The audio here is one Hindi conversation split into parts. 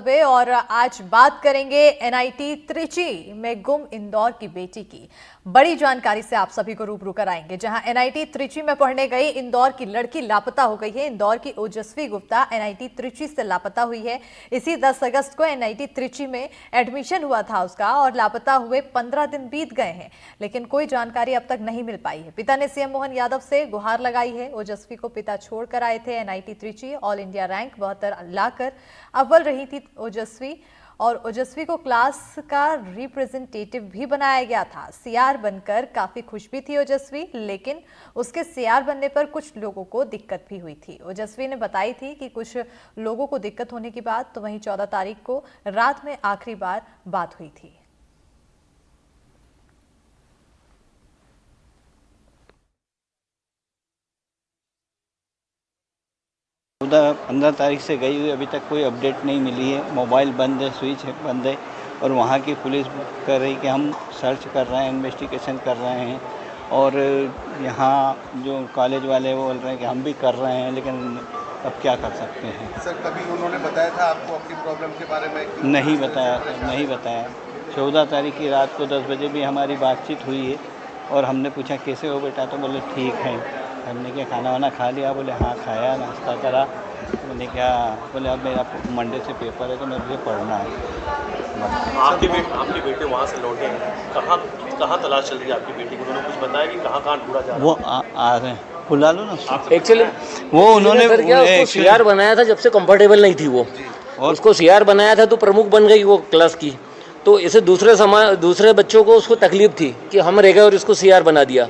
पे और आज बात करेंगे एनआईटी त्रिची में गुम इंदौर की बेटी की बड़ी जानकारी से आप सभी को रूबरू कराएंगे। जहां एनआईटी त्रिची में पढ़ने गई इंदौर की लड़की लापता हो गई है। इंदौर की ओजस्वी गुप्ता एनआईटी त्रिची से लापता हुई है। इसी 10 अगस्त को एनआईटी त्रिची में एडमिशन हुआ था उसका और लापता हुए 15 दिन बीत गए हैं, लेकिन कोई जानकारी अब तक नहीं मिल पाई है। पिता ने सीएम मोहन यादव से गुहार लगाई है। ओजस्वी को पिता छोड़कर आए थे। NIT Trichy all India rank 72 लाकर अव्वल रही थी ओजस्वी, और ओजस्वी को क्लास का रिप्रेजेंटेटिव भी बनाया गया था। सीआर बनकर काफी खुश भी थी ओजस्वी, लेकिन उसके सीआर बनने पर कुछ लोगों को दिक्कत भी हुई थी। ओजस्वी ने बताई थी कि कुछ लोगों को दिक्कत होने की बात, तो वहीं 14 तारीख को रात में आखिरी बार बात हुई थी। 15 तारीख से गई हुई, अभी तक कोई अपडेट नहीं मिली है। मोबाइल बंद है, स्विच बंद है, और वहाँ की पुलिस कह रही कि हम सर्च कर रहे हैं, इन्वेस्टिगेशन कर रहे हैं, और यहाँ जो कॉलेज वाले वो बोल रहे हैं कि हम भी कर रहे हैं, लेकिन अब क्या कर सकते हैं। सर, कभी उन्होंने बताया था आपको अपनी प्रॉब्लम के बारे में? नहीं बताया, नहीं बताया। 14 तारीख की रात को 10 बजे भी हमारी बातचीत हुई है, और हमने पूछा कैसे हो बेटा, तो बोले ठीक है। हमने क्या खाना वाना खा लिया? बोले हाँ खाया, नाश्ता करा। मैंने क्या, बोले अब मेरा मंडे से पेपर है तो मुझे पढ़ना है। आपके बेटे वहाँ से लौटे हैं, कहाँ तलाश चल रही है आपकी बेटी को? उन्होंने कुछ बताया कि कहाँ ढूंढा जा रहा है? वो आ रहे हैं, बुला लो ना। एक्चुअली वो उन्होंने उसको सीआर बनाया था जब से कंफर्टेबल नहीं थी वो, और उसको सीआर बनाया था तो प्रमुख बन गई वो क्लास की। तो इसे दूसरे बच्चों को उसको तकलीफ थी कि हम रह गए और इसको सीआर बना दिया,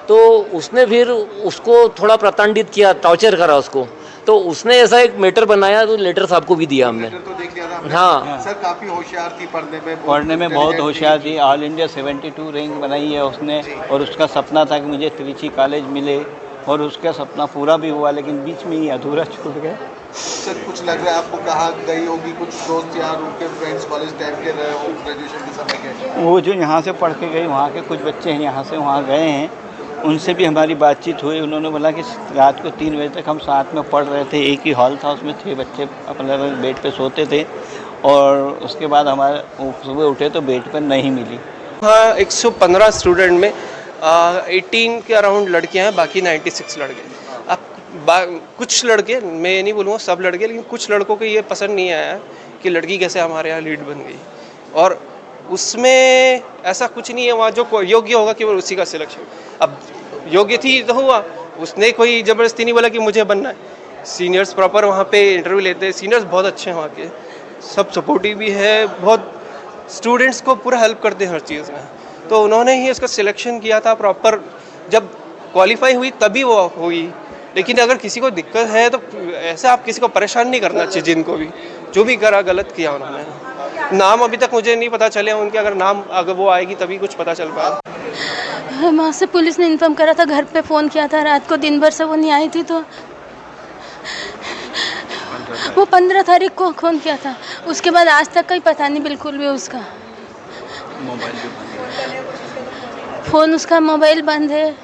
तो उसने फिर उसको थोड़ा प्रताड़ित किया, टॉर्चर करा उसको। तो उसने ऐसा एक मैटर बनाया, तो लेटर साहब को भी दिया हमने। तो देख लिया था हमने। हाँ सर, काफ़ी होशियार थी पढ़ने में बहुत होशियार थी। ऑल इंडिया 72 रैंक बनाई है उसने, और उसका सपना था कि मुझे त्रिची कॉलेज मिले, और उसका सपना पूरा भी हुआ, लेकिन बीच में ही अधूरा छूट गया। सर, कुछ लग रहा है आपको कहाँ गई होगी? कुछ दोस्त यार, उनके फ्रेंड्स कॉलेज टाइम के रहे हो, ग्रेजुएशन के समय के? वो जो यहाँ से पढ़ के गई, वहाँ के कुछ बच्चे हैं यहाँ से वहाँ गए हैं, उनसे भी हमारी बातचीत हुई। उन्होंने बोला कि रात को 3 बजे तक हम साथ में पढ़ रहे थे, एक ही हॉल था, उसमें 6 बच्चे अपने बेड पे सोते थे, और उसके बाद हमारे सुबह उठे तो बेड पर नहीं मिली। हाँ, 115 स्टूडेंट में 18 के अराउंड लड़कियां हैं, बाकी 96 लड़के। अब कुछ लड़के, मैं ये नहीं बोलूँगा सब लड़के, लेकिन कुछ लड़कों को ये पसंद नहीं आया कि लड़की कैसे हमारे यहाँ लीड बन गई, और उसमें ऐसा कुछ नहीं है। वहाँ जो योग्य होगा केवल उसी का सिलेक्शन। अब योग्य थी तो हुआ, उसने कोई ज़बरदस्ती नहीं बोला कि मुझे बनना है। सीनियर्स प्रॉपर वहाँ पे इंटरव्यू लेते हैं, सीनियर्स बहुत अच्छे हैं वहाँ के, सब सपोर्टिव भी है, बहुत स्टूडेंट्स को पूरा हेल्प करते हैं हर चीज़ में। तो उन्होंने ही उसका सिलेक्शन किया था प्रॉपर, जब क्वालिफाई हुई तभी वो हुई। लेकिन अगर किसी को दिक्कत है तो ऐसे आप किसी को परेशान नहीं करना चाहिए। जिनको भी जो भी करा गलत किया उन्होंने। नाम अभी तक मुझे नहीं पता चले उनके, अगर नाम अगर वो आएगी तभी कुछ पता चल पाएगा। वहाँ से पुलिस ने इन्फॉर्म करा था, घर पे फ़ोन किया था रात को, दिन भर से वो नहीं आई थी, तो वो 15 तारीख को फ़ोन किया था। उसके बाद आज तक कोई पता नहीं बिल्कुल भी उसका। फ़ोन उसका मोबाइल बंद है,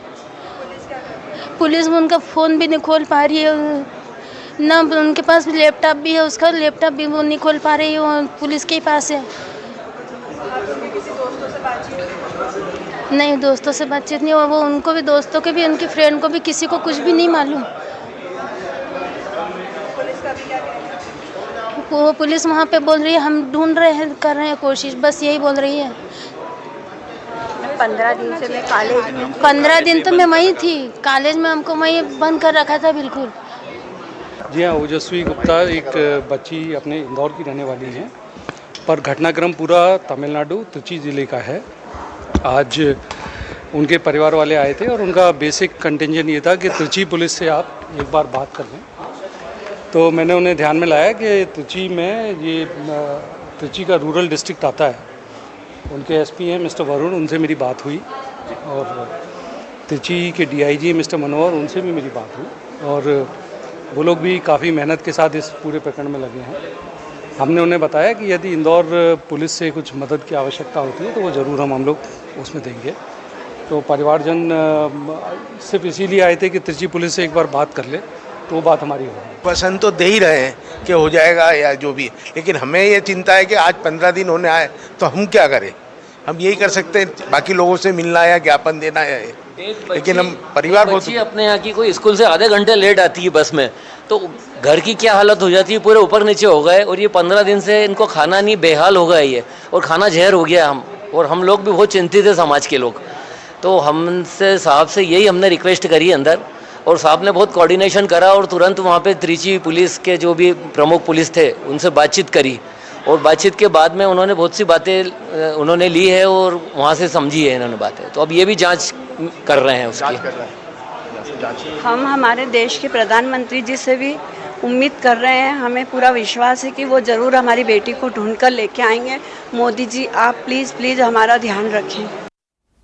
पुलिस में उनका फ़ोन भी नहीं खोल पा रही है ना। उनके पास लैपटॉप भी है, उसका लैपटॉप भी वो नहीं खोल पा रही है, वो पुलिस के पास है। नहीं, दोस्तों से बातचीत नहीं हुआ। वो उनको भी, दोस्तों के भी, उनकी फ्रेंड को भी, किसी को कुछ भी नहीं मालूम। वो पुलिस वहाँ पे बोल रही है हम ढूंढ रहे हैं, कर रहे हैं कोशिश, बस यही बोल रही है। 15 दिन से मैं कॉलेज में 15 दिन तो मैं वहीं थी, कॉलेज में हमको वहीं बंद कर रखा था बिल्कुल। जी हाँ, ओजस्वी गुप्ता एक बच्ची अपने इंदौर की रहने वाली हैं, पर घटनाक्रम पूरा तमिलनाडु त्रिची ज़िले का है। आज उनके परिवार वाले आए थे, और उनका बेसिक कंटेंशन ये था कि त्रिची पुलिस से आप एक बार बात कर लें। तो मैंने उन्हें ध्यान में लाया कि त्रिची में ये त्रिची का रूरल डिस्ट्रिक्ट आता है, उनके एसपी हैं मिस्टर वरुण, उनसे मेरी बात हुई, और त्रिची के डीआईजी मिस्टर मनोहर, उनसे भी मेरी बात हुई, और वो लोग भी काफ़ी मेहनत के साथ इस पूरे प्रकरण में लगे हैं। हमने उन्हें बताया कि यदि इंदौर पुलिस से कुछ मदद की आवश्यकता होती है तो वो ज़रूर हम लोग उसमें देंगे। तो परिवारजन सिर्फ इसीलिए आए थे कि त्रिची पुलिस से एक बार बात कर ले, तो वो बात हमारी होगी। पसंद तो दे ही रहे हैं कि हो जाएगा या जो भी, लेकिन हमें ये चिंता है कि आज 15 दिन होने आए तो हम क्या करें। हम यही कर सकते हैं, बाकी लोगों से मिलना या ज्ञापन देना है, लेकिन हम परिवार को अपने यहाँ की कोई स्कूल से आधे घंटे लेट आती है बस में, तो घर की क्या हालत हो जाती है, पूरे ऊपर नीचे हो गए। और ये 15 दिन से इनको खाना नहीं, बेहाल हो गए ये, और खाना जहर हो गया। हम लोग भी बहुत चिंतित है, समाज के लोग। तो हमसे साहब से यही हमने रिक्वेस्ट करी अंदर, और साहब ने बहुत कोऑर्डिनेशन करा और तुरंत वहाँ पे त्रिची पुलिस के जो भी प्रमुख पुलिस थे उनसे बातचीत करी, और बातचीत के बाद में उन्होंने बहुत सी बातें उन्होंने ली है और वहाँ से समझी है इन्होंने बातें। तो अब ये भी जांच कर रहे हैं उसकी। हम हमारे देश के प्रधानमंत्री जी से भी उम्मीद कर रहे हैं, हमें पूरा विश्वास है कि वो ज़रूर हमारी बेटी को ढूंढ कर लेके आएंगे। मोदी जी आप प्लीज़ हमारा ध्यान रखें।